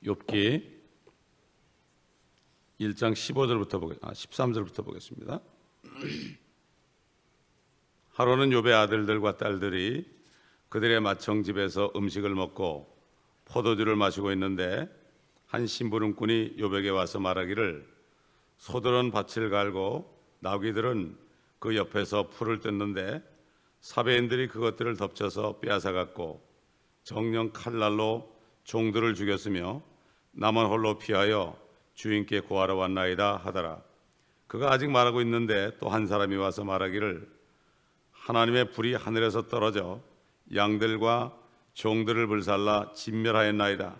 욥기 1장 13절부터 보겠습니다. 하루는 욥의 아들들과 딸들이 그들의 맏형집에서 음식을 먹고 포도주를 마시고 있는데 한 심부름꾼이 욥에게 와서 말하기를 소들은 밭을 갈고 나귀들은 그 옆에서 풀을 뜯는데 사베인들이 그것들을 덮쳐서 빼앗아갔고 정령 칼날로 종들을 죽였으며 나만 홀로 피하여 주인께 고하러 왔나이다 하더라. 그가 아직 말하고 있는데 또 한 사람이 와서 말하기를 하나님의 불이 하늘에서 떨어져 양들과 종들을 불살라 진멸하였나이다.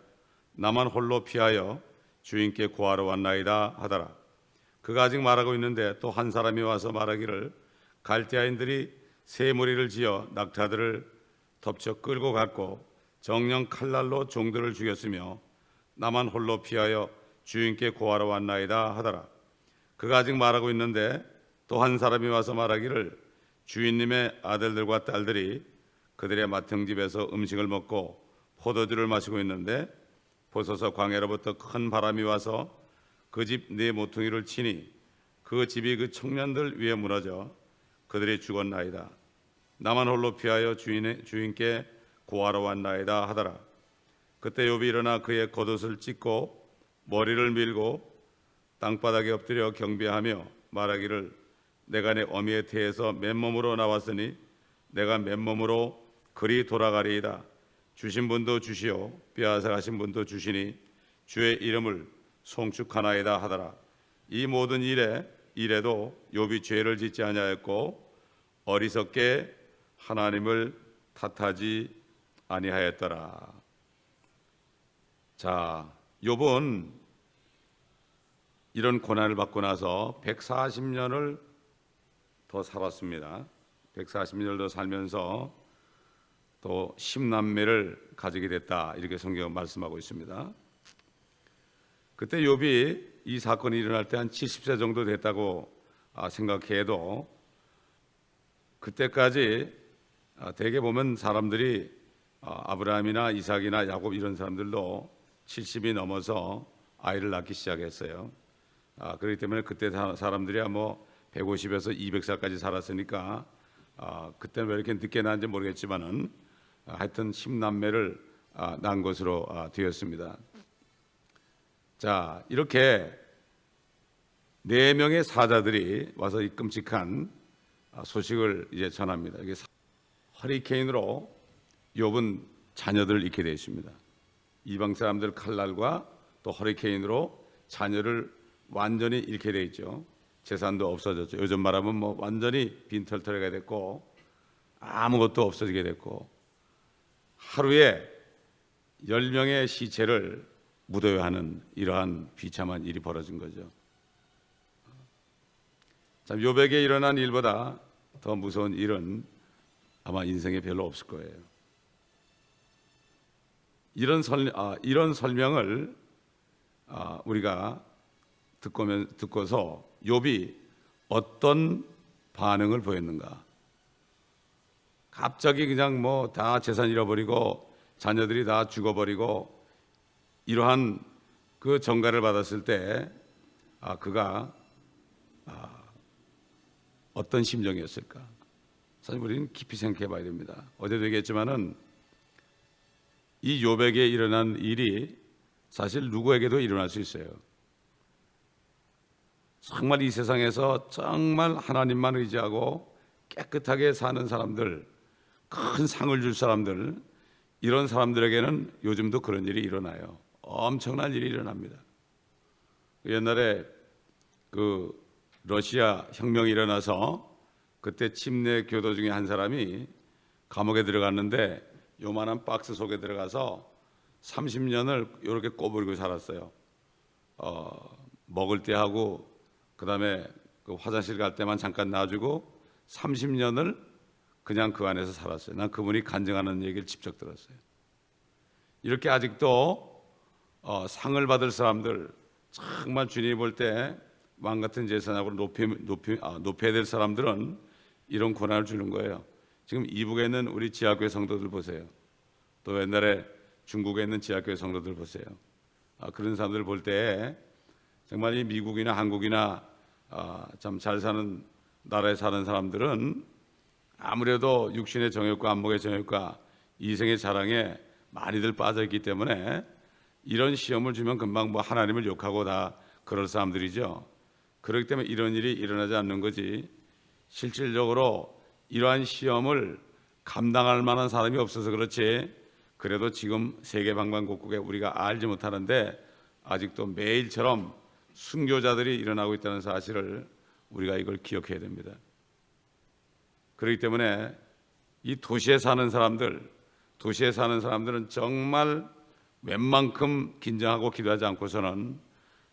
나만 홀로 피하여 주인께 고하러 왔나이다 하더라. 그가 아직 말하고 있는데 또 한 사람이 와서 말하기를 갈대아인들이 새 무리를 지어 낙타들을 덮쳐 끌고 갔고 정령 칼날로 종들을 죽였으며 나만 홀로 피하여 주인께 고하러 왔나이다 하더라. 그가 아직 말하고 있는데 또 한 사람이 와서 말하기를 주인님의 아들들과 딸들이 그들의 맏형집에서 음식을 먹고 포도주를 마시고 있는데 보소서 광야로부터 큰 바람이 와서 그 집 네 모퉁이를 치니 그 집이 그 청년들 위에 무너져 그들이 죽었나이다. 나만 홀로 피하여 주인께 고하러 왔나이다 하더라. 그때 욥이 일어나 그의 겉옷을 찢고 머리를 밀고 땅바닥에 엎드려 경배하며 말하기를 내가 내 어미의 태에서 맨몸으로 나왔으니 내가 맨몸으로 그리 돌아가리이다. 주신 분도 주시오 빼앗아 가신 분도 주시니 주의 이름을 송축하나이다 하더라. 이 모든 일에도 욥이 죄를 짓지 아니하였고 어리석게 하나님을 탓하지 아니하였더라. 자, 욥은 이런 고난을 받고 나서 140년을 더 살았습니다. 140년을 더 살면서 또 10남매를 가지게 됐다, 이렇게 성경은 말씀하고 있습니다. 그때 욥이 이 사건이 일어날 때 한 70세 정도 됐다고 생각해도 그때까지 대개 보면 사람들이 아브라함이나 이삭이나 야곱 이런 사람들도 70이 넘어서 아이를 낳기 시작했어요. 그렇기 때문에 그때 사람들이 뭐 150에서 200살까지 살았으니까 그때는 왜 이렇게 늦게 낳은지 모르겠지만은 하여튼 10남매를 낳은 것으로 되었습니다. 자, 이렇게 4명의 사자들이 와서 이 끔찍한 소식을 이제 전합니다. 이게 허리케인으로 욥은 자녀들을 잃게 되어 있습니다. 이방 사람들 칼날과 또 허리케인으로 자녀를 완전히 잃게 되어 있죠. 재산도 없어졌죠. 요즘 말하면 뭐 완전히 빈털터리가 됐고 아무것도 없어지게 됐고 하루에 10명의 시체를 묻어야 하는 이러한 비참한 일이 벌어진 거죠. 참, 욥에게 일어난 일보다 더 무서운 일은 아마 인생에 별로 없을 거예요. 이런 설명을 우리가 듣고서 욥이 어떤 반응을 보였는가? 갑자기 그냥 뭐 다 재산 잃어버리고 자녀들이 다 죽어버리고 이러한 그 전가를 받았을 때 그가 어떤 심정이었을까? 사실 우리는 깊이 생각해 봐야 됩니다. 어제도 얘기했지만은 이 욥에게 일어난 일이 사실 누구에게도 일어날 수 있어요. 정말 이 세상에서 정말 하나님만 의지하고 깨끗하게 사는 사람들, 큰 상을 줄 사람들, 이런 사람들에게는 요즘도 그런 일이 일어나요. 엄청난 일이 일어납니다. 옛날에 그 러시아 혁명이 일어나서 그때 침례 교도 중에 한 사람이 감옥에 들어갔는데 요만한 박스 속에 들어가서 30년을 이렇게 꼬부리고 살았어요. 먹을 때 하고 그다음에 그 화장실 갈 때만 잠깐 놔주고 30년을 그냥 그 안에서 살았어요. 난 그분이 간증하는 얘기를 직접 들었어요. 이렇게 아직도 상을 받을 사람들, 정말 주님이 볼 때 왕 같은 제사장으로 높여야 될 사람들은 이런 고난을 주는 거예요. 지금 이북에 있는 우리 지하교회 성도들 보세요. 또 옛날에 중국에 있는 지하교회 성도들 보세요. 그런 사람들 볼 때 정말 이 미국이나 한국이나 참 잘 사는 나라에 사는 사람들은 아무래도 육신의 정욕과 안목의 정욕과 이생의 자랑에 많이들 빠져 있기 때문에 이런 시험을 주면 금방 뭐 하나님을 욕하고 다 그럴 사람들이죠. 그렇기 때문에 이런 일이 일어나지 않는 거지, 실질적으로 이러한 시험을 감당할 만한 사람이 없어서 그렇지, 그래도 지금 세계 방방곡곡에 우리가 알지 못하는데 아직도 매일처럼 순교자들이 일어나고 있다는 사실을 우리가 이걸 기억해야 됩니다. 그렇기 때문에 이 도시에 사는 사람들은 정말 웬만큼 긴장하고 기도하지 않고서는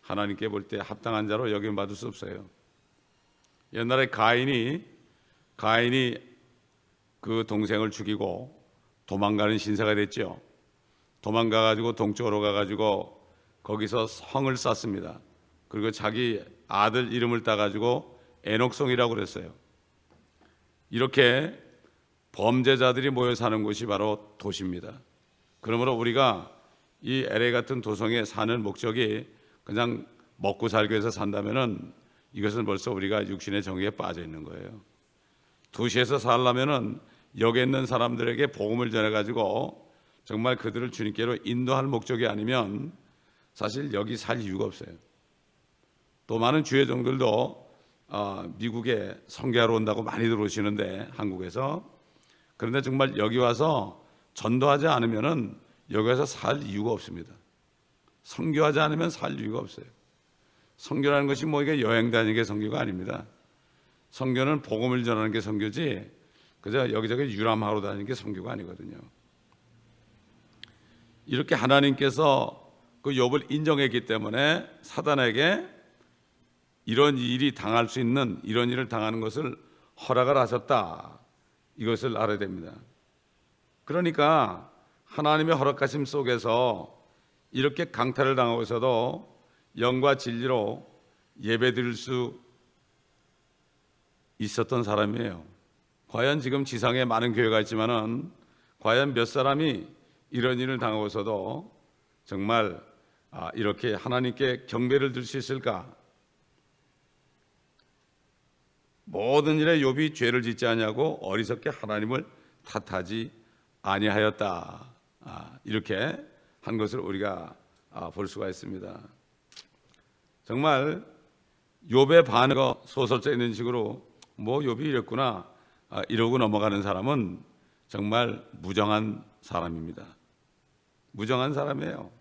하나님께 볼 때 합당한 자로 여김받을 수 없어요. 옛날에 가인이 그 동생을 죽이고 도망가는 신세가 됐죠. 도망가가지고 동쪽으로 가가지고 거기서 성을 쌓습니다. 그리고 자기 아들 이름을 따가지고 에녹성이라고 그랬어요. 이렇게 범죄자들이 모여 사는 곳이 바로 도시입니다. 그러므로 우리가 이 LA 같은 도성에 사는 목적이 그냥 먹고 살기 위해서 산다면은 이것은 벌써 우리가 육신의 정욕에 빠져 있는 거예요. 도시에서 살려면은 여기 있는 사람들에게 복음을 전해가지고 정말 그들을 주님께로 인도할 목적이 아니면 사실 여기 살 이유가 없어요. 또 많은 주의 종들도 미국에 선교하러 온다고 많이들 오시는데, 한국에서. 그런데 정말 여기 와서 전도하지 않으면은 여기 와서 살 이유가 없습니다. 선교하지 않으면 살 이유가 없어요. 선교라는 것이 뭐 이게 여행 다니는 게 선교가 아닙니다. 선교는 복음을 전하는 게 선교지, 그저 여기저기 유람하러 다니는 게 선교가 아니거든요. 이렇게 하나님께서 그 욥을 인정했기 때문에 사단에게 이런 일이 당할 수 있는, 이런 일을 당하는 것을 허락을 하셨다, 이것을 알아야 됩니다. 그러니까 하나님의 허락하심 속에서 이렇게 강탈을 당하고 있어도 영과 진리로 예배드릴 수 있었던 사람이에요. 과연 지금 지상에 많은 교회가 있지만은 과연 몇 사람이 이런 일을 당하고서도 정말 이렇게 하나님께 경배를 드릴 수 있을까? 모든 일에 욥이 죄를 짓지 아니하고 어리석게 하나님을 탓하지 아니하였다, 이렇게 한 것을 우리가 볼 수가 있습니다. 정말 욥의 반응을 소설자에 있는 식으로 뭐 욥이 이랬구나 이러고 넘어가는 사람은 정말 무정한 사람입니다. 무정한 사람이에요.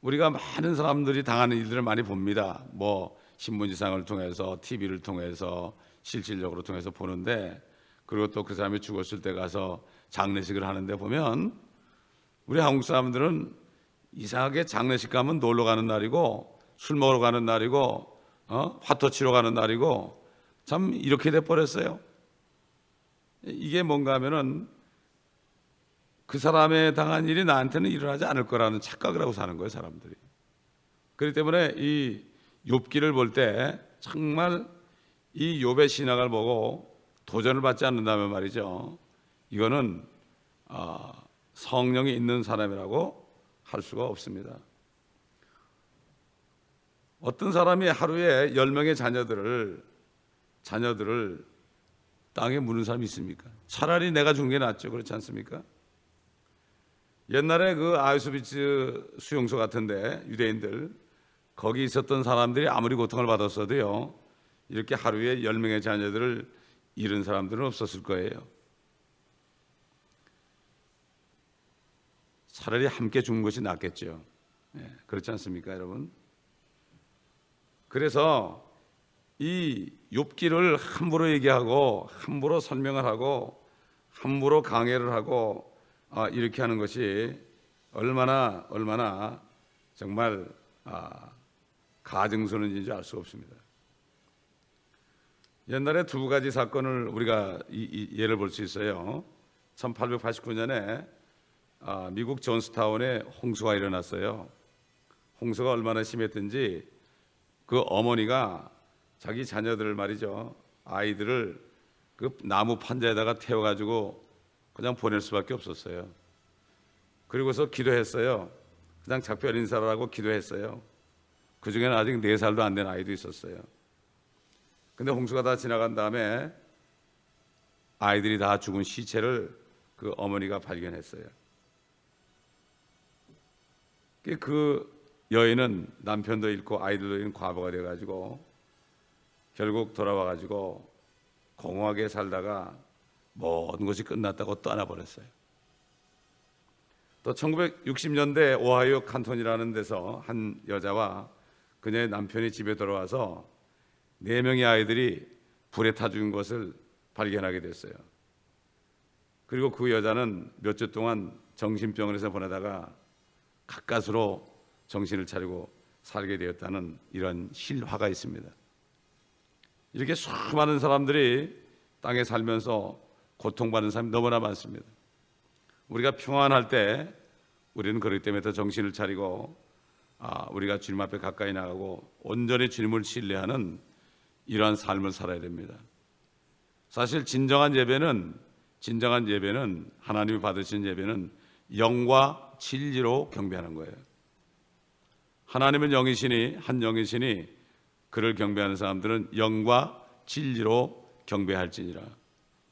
우리가 많은 사람들이 당하는 일들을 많이 봅니다. 뭐 신문지상을 통해서, TV를 통해서, 실질적으로 통해서 보는데, 그리고 또 그 사람이 죽었을 때 가서 장례식을 하는데 보면 우리 한국 사람들은 이상하게 장례식 가면 놀러 가는 날이고 술 먹으러 가는 날이고 화투 치러 가는 날이고 참 이렇게 돼버렸어요. 이게 뭔가 하면은 그 사람의 당한 일이 나한테는 일어나지 않을 거라는 착각을 하고 사는 거예요, 사람들이. 그렇기 때문에 이 욥기를 볼 때 정말 이 욥의 신앙을 보고 도전을 받지 않는다면 말이죠, 이거는 성령이 있는 사람이라고 할 수가 없습니다. 어떤 사람이 하루에 10명의 자녀들을 땅에 묻는 사람이 있습니까? 차라리 내가 죽는 게 낫죠. 그렇지 않습니까? 옛날에 그 아우슈비츠 수용소 같은데 유대인들 거기 있었던 사람들이 아무리 고통을 받았어도요, 이렇게 하루에 10명의 자녀들을 잃은 사람들은 없었을 거예요. 차라리 함께 죽는 것이 낫겠죠. 그렇지 않습니까, 여러분? 그래서 이 욥기를 함부로 얘기하고 함부로 설명을 하고 함부로 강해를 하고 이렇게 하는 것이 얼마나 정말 가증스러운지 알 수 없습니다. 옛날에 두 가지 사건을 우리가 예를 볼 수 있어요. 1889년에 미국 존스타운에 홍수가 일어났어요. 홍수가 얼마나 심했든지 그 어머니가 자기 자녀들을 말이죠, 아이들을 그 나무 판자에다가 태워가지고 그냥 보낼 수밖에 없었어요. 그리고서 기도했어요. 그냥 작별 인사를 하고 기도했어요. 그 중에는 아직 4살도 안 된 아이도 있었어요. 근데 홍수가 다 지나간 다음에 아이들이 다 죽은 시체를 그 어머니가 발견했어요. 그 여인은 남편도 잃고 아이들도 잃은 과부가 돼가지고 결국 돌아와가지고 공허하게 살다가 모든 것이 끝났다고 떠나버렸어요. 또 1960년대 오하이오 칸톤이라는 데서 한 여자와 그녀의 남편이 집에 들어와서 4명의 아이들이 불에 타 죽은 것을 발견하게 됐어요. 그리고 그 여자는 몇 주 동안 정신병원에서 보내다가 가까스로 정신을 차리고 살게 되었다는 이런 실화가 있습니다. 이렇게 수많은 사람들이 땅에 살면서 고통받는 사람이 너무나 많습니다. 우리가 평안할 때 우리는 그렇기 때문에 더 정신을 차리고 우리가 주님 앞에 가까이 나가고 온전히 주님을 신뢰하는 이러한 삶을 살아야 됩니다. 사실 진정한 예배는 하나님이 받으신 예배는 영과 진리로 경배하는 거예요. 하나님은 영이시니 한 영이시니 그를 경배하는 사람들은 영과 진리로 경배할지니라.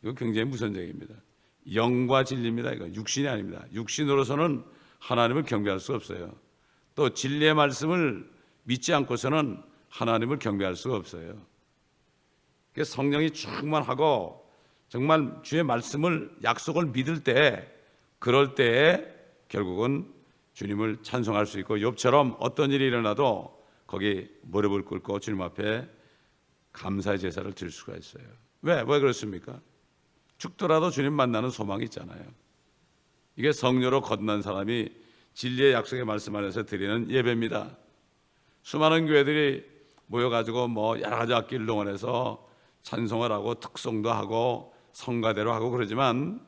이거 굉장히 무서운 얘기입니다. 영과 진리입니다. 이거 육신이 아닙니다. 육신으로서는 하나님을 경배할 수 없어요. 또 진리의 말씀을 믿지 않고서는 하나님을 경배할 수가 없어요. 성령이 충만하고 정말 주의 말씀을 약속을 믿을 때 그럴 때에 결국은 주님을 찬송할 수 있고 욥처럼 어떤 일이 일어나도 거기 무릎을 꿇고 주님 앞에 감사의 제사를 드릴 수가 있어요. 왜 그렇습니까? 죽더라도 주님 만나는 소망이 있잖아요. 이게 성령으로 거듭난 사람이 진리의 약속의 말씀 안에서 드리는 예배입니다. 수많은 교회들이 모여가지고 여러 가지 악기를 동원해서 찬송을 하고 특송도 하고 성가대로 하고 그러지만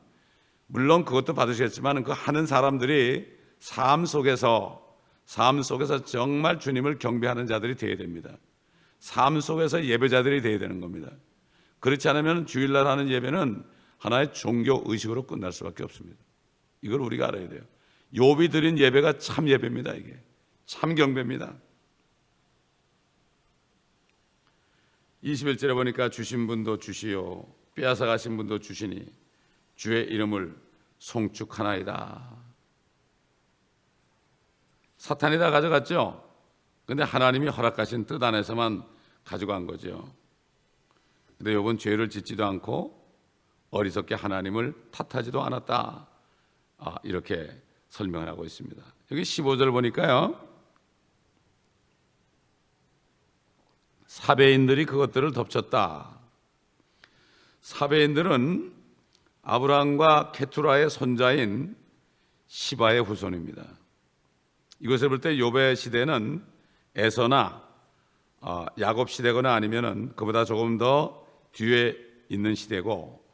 물론 그것도 받으시겠지만 그 하는 사람들이 삶 속에서 정말 주님을 경배하는 자들이 되어야 됩니다. 삶 속에서 예배자들이 되어야 되는 겁니다. 그렇지 않으면 주일날 하는 예배는 하나의 종교 의식으로 끝날 수밖에 없습니다. 이걸 우리가 알아야 돼요. 욥이 드린 예배가 참 예배입니다. 이게 참 경배입니다. 21절에 보니까 주신 분도 주시요 빼앗아 가신 분도 주시니 주의 이름을 송축하나이다. 사탄이 다 가져갔죠. 근데 하나님이 허락하신 뜻 안에서만 가져간 거죠. 근데 욥은 죄를 짓지도 않고 어리석게 하나님을 탓하지도 않았다. 이렇게 설명을 하고 있습니다. 여기 15절 보니까요, 사베인들이 그것들을 덮쳤다. 사베인들은 아브라함과 케투라의 손자인 시바의 후손입니다. 이것을 볼 때 욥의 시대는 에서나 야곱 시대거나 아니면은 그보다 조금 더 뒤에 있는 시대고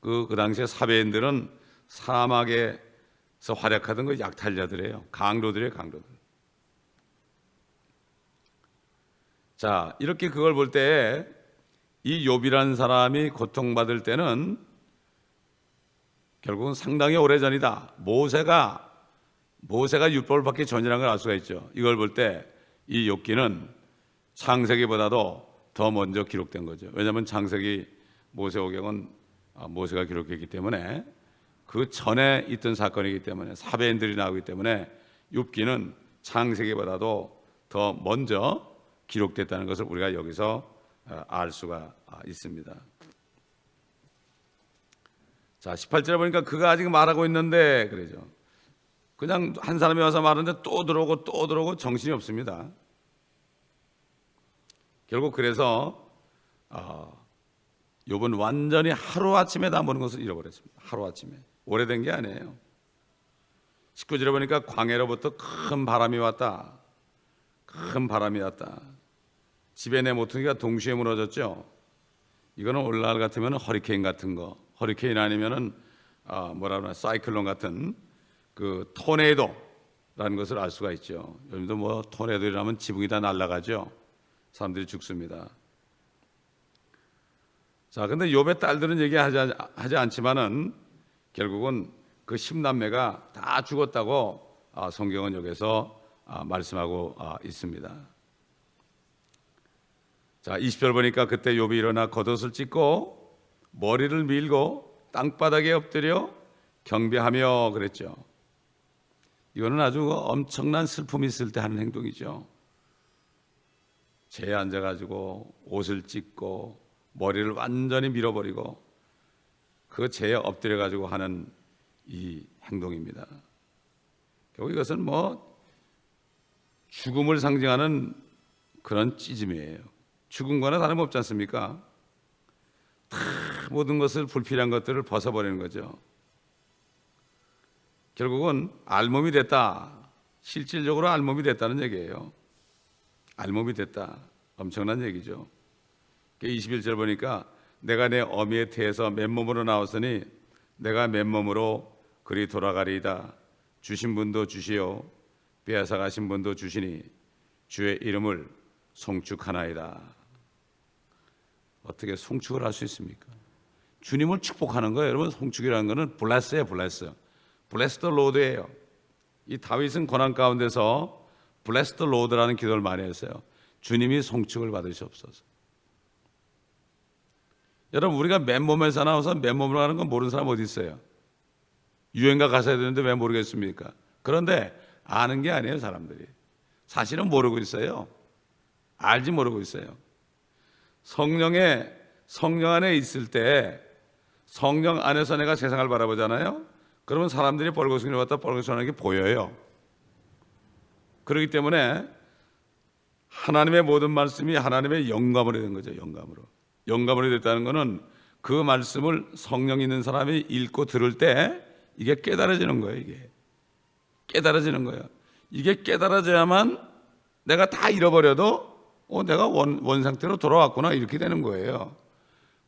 그 당시에 사베인들은 사막에서 활약하던 그 약탈자들이에요. 강도들이에요, 강도들. 자, 이렇게 그걸 볼 때 이 욥이라는 사람이 고통받을 때는 결국은 상당히 오래전이다. 모세가 율법을 받기 전이라는 걸 알 수가 있죠. 이걸 볼 때 이 욥기는 창세기보다도 더 먼저 기록된 거죠. 왜냐하면 창세기 모세오경은 모세가 기록했기 때문에 그 전에 있던 사건이기 때문에 사베인들이 나오기 때문에 욥기는 창세기보다도 더 먼저 기록됐다는 것을 우리가 여기서 알 수가 있습니다. 자, 18절에 보니까 그가 아직 말하고 있는데 그러죠. 그냥 한 사람이 와서 말하는데 또 들어오고 정신이 없습니다. 결국 그래서 욥은 완전히 하루아침에 다 모든 것을 잃어버렸습니다. 하루아침에. 오래된 게 아니에요. 19절에 보니까 광야로부터 큰 바람이 왔다. 큰 바람이 왔다. 집에 내 모퉁이가 동시에 무너졌죠. 이거는 오늘날 같으면 허리케인 같은 거, 허리케인 아니면은 사이클론 같은 그 토네이도라는 것을 알 수가 있죠. 요즘도 토네이도라면 지붕이 다 날아가죠. 사람들이 죽습니다. 자, 근데 욥의 딸들은 얘기하지 않지만은 결국은 그 10남매가 다 죽었다고 성경은 여기서 말씀하고 있습니다. 자, 20절 보니까 그때 욥이 일어나 겉옷을 찢고 머리를 밀고 땅바닥에 엎드려 경배하며 그랬죠. 이거는 아주 엄청난 슬픔이 있을 때 하는 행동이죠. 재에 앉아가지고 옷을 찢고 머리를 완전히 밀어버리고 그 재에 엎드려가지고 하는 이 행동입니다. 결국 이것은 죽음을 상징하는 그런 찢음이에요. 죽음과는 다름없지 않습니까? 다 모든 것을 불필요한 것들을 벗어버리는 거죠. 결국은 알몸이 됐다. 실질적으로 알몸이 됐다는 얘기예요. 알몸이 됐다. 엄청난 얘기죠. 21절 보니까 내가 내 어미의 태에서 맨몸으로 나왔으니 내가 맨몸으로 그리 돌아가리이다. 주신 분도 주시오 빼앗아 가신 분도 주시니 주의 이름을 송축하나이다. 어떻게 송축을 할 수 있습니까? 주님을 축복하는 거예요. 여러분, 송축이라는 거는 블레스예요. 블레스 더 로드예요. 이 다윗은 고난 가운데서 블레스 더 로드라는 기도를 많이 했어요. 주님이 송축을 받으시옵소서. 여러분, 우리가 맨몸에서 나와서 맨몸으로 하는 건 모르는 사람 어디 있어요? 유행가 가사야 되는데 왜 모르겠습니까? 그런데 아는 게 아니에요. 사람들이 사실은 모르고 있어요. 알지 모르고 있어요. 성령 안에 있을 때 성령 안에서 내가 세상을 바라보잖아요. 그러면 사람들이 벌거숭이를 갖다 벌거숭이라는 게 보여요. 그렇기 때문에 하나님의 모든 말씀이 하나님의 영감으로 된 거죠. 영감으로 됐다는 것은 그 말씀을 성령 있는 사람이 읽고 들을 때 이게 깨달아지는 거예요. 이게 깨달아지는 거예요. 이게 깨달아져야만 내가 다 잃어버려도 내가 원 상태로 돌아왔구나 이렇게 되는 거예요.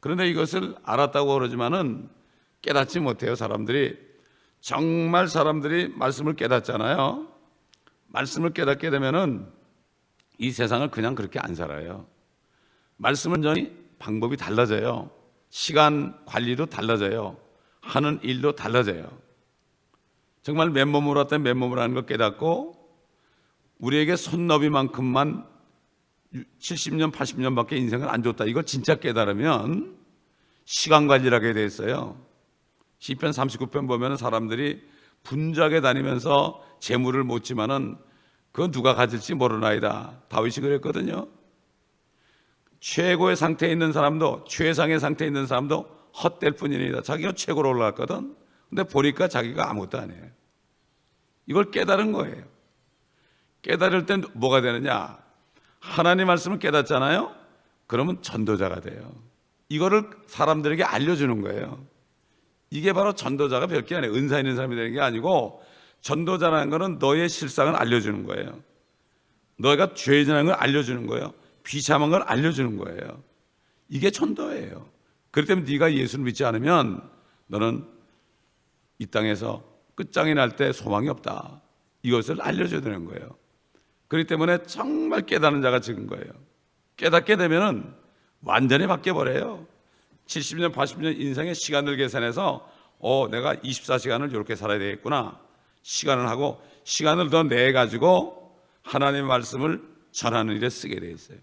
그런데 이것을 알았다고 그러지만은 깨닫지 못해요. 정말 사람들이 말씀을 깨닫잖아요. 말씀을 깨닫게 되면은 이 세상을 그냥 그렇게 안 살아요. 말씀은 전히 방법이 달라져요. 시간 관리도 달라져요. 하는 일도 달라져요. 정말 맨몸으로 왔다면 맨몸으로 하는 걸 깨닫고 우리에게 손너비만큼만 70년, 80년밖에 인생을 안 줬다. 이걸 진짜 깨달으면 시간 관리를 하게 돼 있어요. 시편 39편 보면 사람들이 분주하게 다니면서 재물을 묻지만은 그건 누가 가질지 모르나이다. 다윗이 그랬거든요. 최고의 상태에 있는 사람도 최상의 상태에 있는 사람도 헛될 뿐이니다. 자기가 최고로 올라갔거든. 근데 보니까 자기가 아무것도 안 해요. 이걸 깨달은 거예요. 깨달을 땐 뭐가 되느냐? 하나님 말씀을 깨닫잖아요. 그러면 전도자가 돼요. 이거를 사람들에게 알려주는 거예요. 이게 바로 전도자가 별게 아니에요. 은사 있는 사람이 되는 게 아니고 전도자라는 거는 너의 실상을 알려주는 거예요. 너가 죄인이라는 걸 알려주는 거예요. 비참한 걸 알려주는 거예요. 이게 전도예요. 그렇기 때문에 네가 예수를 믿지 않으면 너는 이 땅에서 끝장이 날 때 소망이 없다. 이것을 알려줘야 되는 거예요. 그렇기 때문에 정말 깨닫는 자가 적은 거예요. 깨닫게 되면은 완전히 바뀌어버려요. 70년, 80년 인생의 시간을 계산해서 내가 24시간을 이렇게 살아야 되겠구나. 시간을 하고 시간을 더 내가지고 하나님의 말씀을 전하는 일에 쓰게 돼 있어요.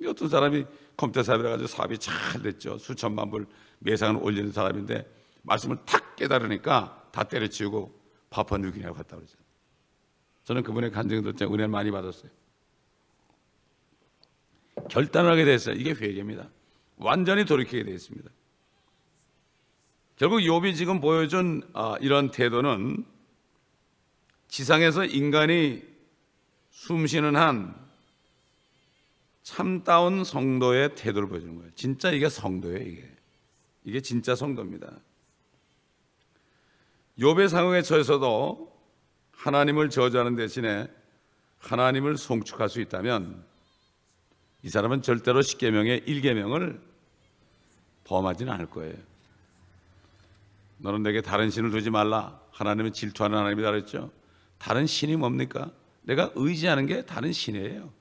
어떤 사람이 컴퓨터 사업을 해가지고 사업이 잘 됐죠. 수천만 불 매상을 올리는 사람인데 말씀을 탁 깨달으니까 다 때려치우고 파푸아뉴기니아로 갔다 그러죠. 저는 그분의 간증을 듣자 은혜를 많이 받았어요. 결단을 하게 됐어요. 이게 회개입니다. 완전히 돌이키게 되어 있습니다. 결국 욥이 지금 보여준 이런 태도는 지상에서 인간이 숨쉬는 한 참다운 성도의 태도를 보여주는 거예요. 진짜 이게 성도예요. 이게 진짜 성도입니다. 욥의 상황에 처해서도 하나님을 저주하는 대신에 하나님을 송축할 수 있다면 이 사람은 절대로 10계명의 1계명을 범하지는 않을 거예요. 너는 내게 다른 신을 두지 말라. 하나님은 질투하는 하나님이다 그랬죠. 다른 신이 뭡니까? 내가 의지하는 게 다른 신이에요.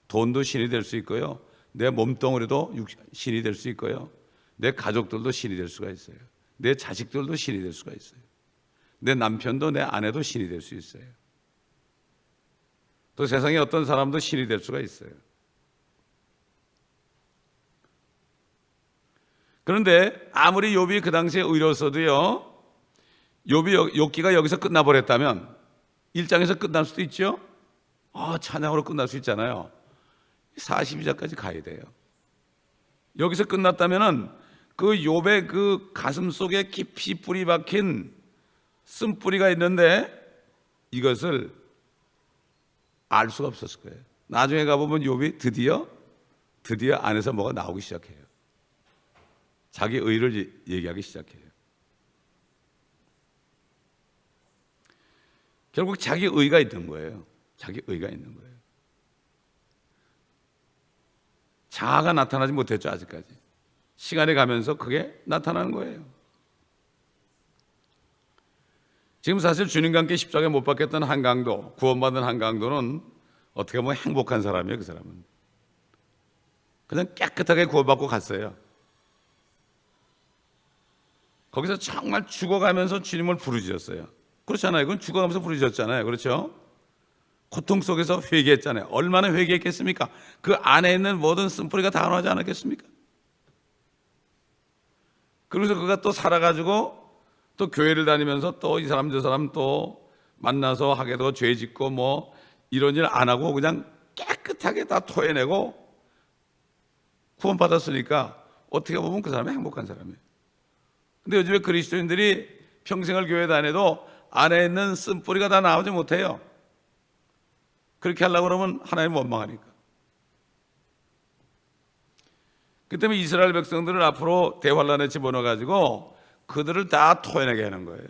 돈도 신이 될 수 있고요. 내 몸뚱어리도 신이 될 수 있고요. 내 가족들도 신이 될 수가 있어요. 내 자식들도 신이 될 수가 있어요. 내 남편도 내 아내도 신이 될 수 있어요. 또 세상에 어떤 사람도 신이 될 수가 있어요. 그런데 아무리 욥이 그 당시에 의로웠어도요, 욥기가 여기서 끝나버렸다면 1장에서 끝날 수도 있죠. 찬양으로 끝날 수 있잖아요. 42장까지 가야 돼요. 여기서 끝났다면은 그 욥의 그 가슴 속에 깊이 뿌리 박힌 쓴뿌리가 있는데 이것을 알 수가 없었을 거예요. 나중에 가보면 욥이 드디어 안에서 뭐가 나오기 시작해요. 자기 의를 얘기하기 시작해요. 결국 자기 의가 있는 거예요. 자기 의가 있는 거예요. 자아가 나타나지 못했죠, 아직까지. 시간이 가면서 그게 나타나는 거예요. 지금 사실 주님과 함께 십자가에 못 박혔던 한강도, 구원받은 한강도는 어떻게 보면 행복한 사람이에요. 그 사람은 그냥 깨끗하게 구원받고 갔어요. 거기서 정말 죽어가면서 주님을 부르짖었어요. 그렇잖아요. 그건 죽어가면서 부르짖었잖아요. 그렇죠? 고통 속에서 회개했잖아요. 얼마나 회개했겠습니까? 그 안에 있는 모든 쓴뿌리가 다 나오지 않았겠습니까? 그래서 그가 또 살아가지고 또 교회를 다니면서 또 이 사람 저 사람 또 만나서 하게 되고 죄 짓고 뭐 이런 일 안 하고 그냥 깨끗하게 다 토해내고 구원받았으니까 어떻게 보면 그 사람이 행복한 사람이에요. 근데 요즘에 그리스도인들이 평생을 교회 다녀도 안에 있는 쓴뿌리가 다 나오지 못해요. 그렇게 하려고 그러면 하나님 원망하니까. 그 때문에 이스라엘 백성들을 앞으로 대환란에 집어넣어가지고 그들을 다 토해내게 하는 거예요.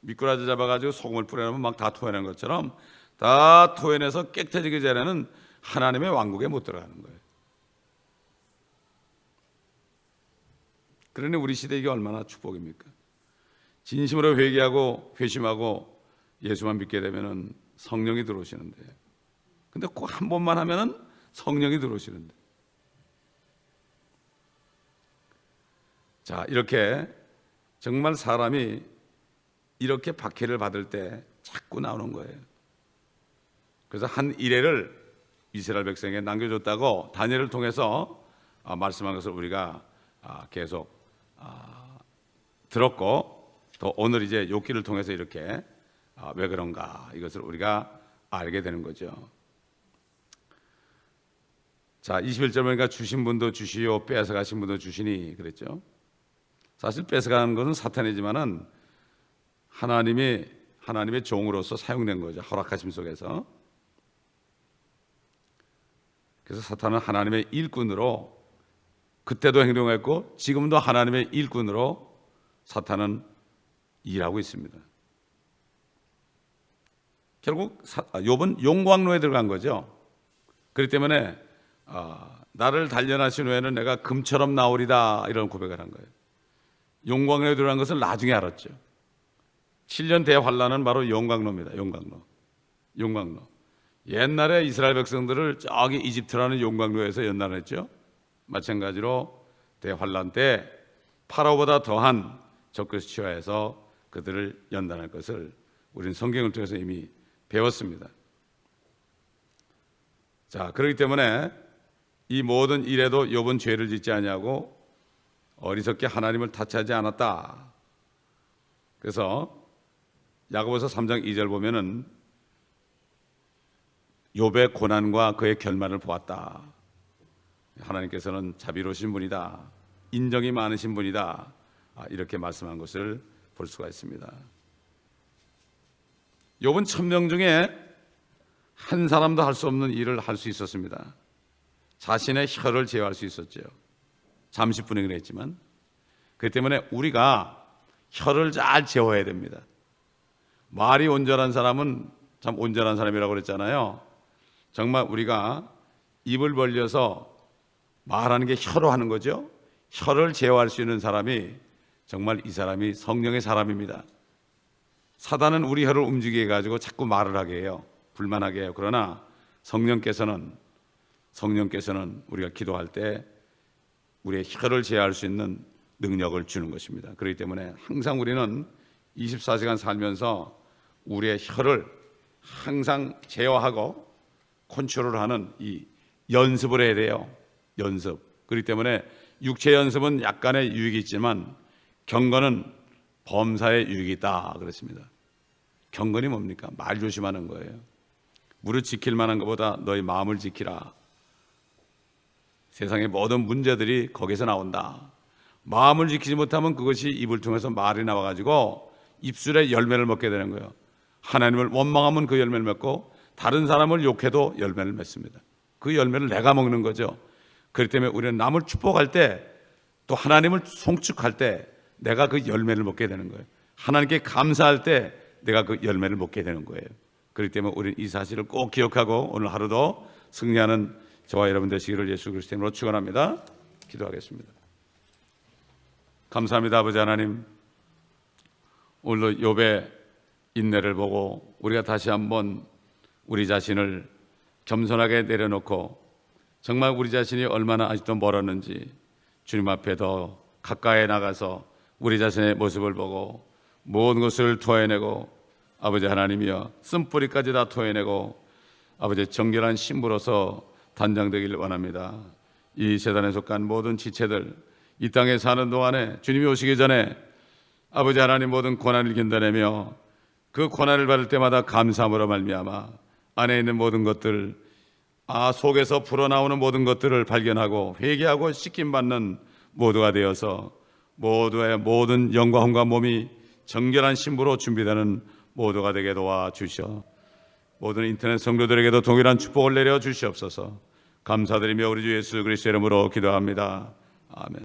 미꾸라지 잡아가지고 소금을 뿌려놓으면 막 다 토해낸 것처럼 다 토해내서 깨끗해지기 전에는 하나님의 왕국에 못 들어가는 거예요. 그러니 우리 시대 이게 얼마나 축복입니까? 진심으로 회개하고 회심하고 예수만 믿게 되면은 성령이 들어오시는데, 근데 꼭 한 번만 하면은 성령이 들어오시는데, 자, 이렇게 정말 사람이 이렇게 박해를 받을 때 자꾸 나오는 거예요. 그래서 한 이래를 이스라엘 백성에게 남겨줬다고 다니엘을 통해서 말씀한 것을 우리가 계속 들었고, 또 오늘 이제 욥기를 통해서 이렇게 왜 그런가 이것을 우리가 알게 되는 거죠. 자, 21절 보니까 주신 분도 주시오 뺏어가신 분도 주시니 그랬죠. 사실 뺏어가는 것은 사탄이지만은 하나님의 종으로서 사용된 거죠. 허락하심 속에서. 그래서 사탄은 하나님의 일꾼으로 그때도 행동했고 지금도 하나님의 일꾼으로 사탄은 일하고 있습니다. 결국 욥은 용광로에 들어간 거죠. 그렇기 때문에 나를 단련하신 후에는 내가 금처럼 나오리다 이런 고백을 한 거예요. 용광로에 들어간 것을 나중에 알았죠. 7년 대환란은 바로 용광로입니다. 용광로. 옛날에 이스라엘 백성들을 저기 이집트라는 용광로에서 연단했죠. 마찬가지로 대환란 때 파라오보다 더한 적그리스도 치하에서 그들을 연단할 것을 우리는 성경을 통해서 이미 배웠습니다. 자, 그렇기 때문에 이 모든 일에도 욥은 죄를 짓지 아니하고 어리석게 하나님을 타치하지 않았다. 그래서 야고보서 3장 2절 보면은 욥의 고난과 그의 결말을 보았다. 하나님께서는 자비로우신 분이다. 인정이 많으신 분이다. 이렇게 말씀한 것을 볼 수가 있습니다. 욥은 1000명 중에 한 사람도 할 수 없는 일을 할 수 있었습니다. 자신의 혀를 제어할 수 있었죠. 잠시뿐이긴 했지만. 그렇기 때문에 우리가 혀를 잘 제어해야 됩니다. 말이 온전한 사람은 참 온전한 사람이라고 그랬잖아요. 정말 우리가 입을 벌려서 말하는 게 혀로 하는 거죠. 혀를 제어할 수 있는 사람이 정말 이 사람이 성령의 사람입니다. 사단은 우리 혀를 움직이게 해가지고 자꾸 말을 하게 해요. 불만하게 해요. 그러나 성령께서는 우리가 기도할 때 우리의 혀를 제어할 수 있는 능력을 주는 것입니다. 그렇기 때문에 항상 우리는 24시간 살면서 우리의 혀를 항상 제어하고 컨트롤하는 이 연습을 해야 돼요. 연습. 그렇기 때문에 육체 연습은 약간의 유익이 있지만 경건은 범사에 유익이 있다 그랬습니다. 경건이 뭡니까? 말 조심하는 거예요. 무릇 지킬 만한 것보다 너희 마음을 지키라. 세상의 모든 문제들이 거기서 나온다. 마음을 지키지 못하면 그것이 입을 통해서 말이 나와가지고 입술에 열매를 먹게 되는 거예요. 하나님을 원망하면 그 열매를 맺고 다른 사람을 욕해도 열매를 맺습니다. 그 열매를 내가 먹는 거죠. 그렇기 때문에 우리는 남을 축복할 때 또 하나님을 송축할 때 내가 그 열매를 먹게 되는 거예요. 하나님께 감사할 때 내가 그 열매를 먹게 되는 거예요. 그렇기 때문에 우리는 이 사실을 꼭 기억하고 오늘 하루도 승리하는 저와 여러분 되시기를 예수 그리스도 이름으로 축원합니다. 기도하겠습니다. 감사합니다. 아버지 하나님, 오늘도 욥의 인내를 보고 우리가 다시 한번 우리 자신을 겸손하게 내려놓고 정말 우리 자신이 얼마나 아직도 멀었는지 주님 앞에 더 가까이 나가서 우리 자신의 모습을 보고 모든 것을 토해내고 아버지 하나님이여 쓴뿌리까지 다 토해내고 아버지 정결한 신부로서 단장되기를 원합니다. 이 세단에 속한 모든 지체들 이 땅에 사는 동안에 주님이 오시기 전에 아버지 하나님 모든 고난을 견뎌내며 그 고난을 받을 때마다 감사함으로 말미암아 안에 있는 모든 것들 속에서 불어나오는 모든 것들을 발견하고 회개하고 씻김받는 모두가 되어서 모두의 모든 영광과 몸이 정결한 신부로 준비되는 모두가 되게 도와주시어 모든 인터넷 성도들에게도 동일한 축복을 내려 주시옵소서. 감사드리며 우리 주 예수 그리스도 이름으로 기도합니다. 아멘.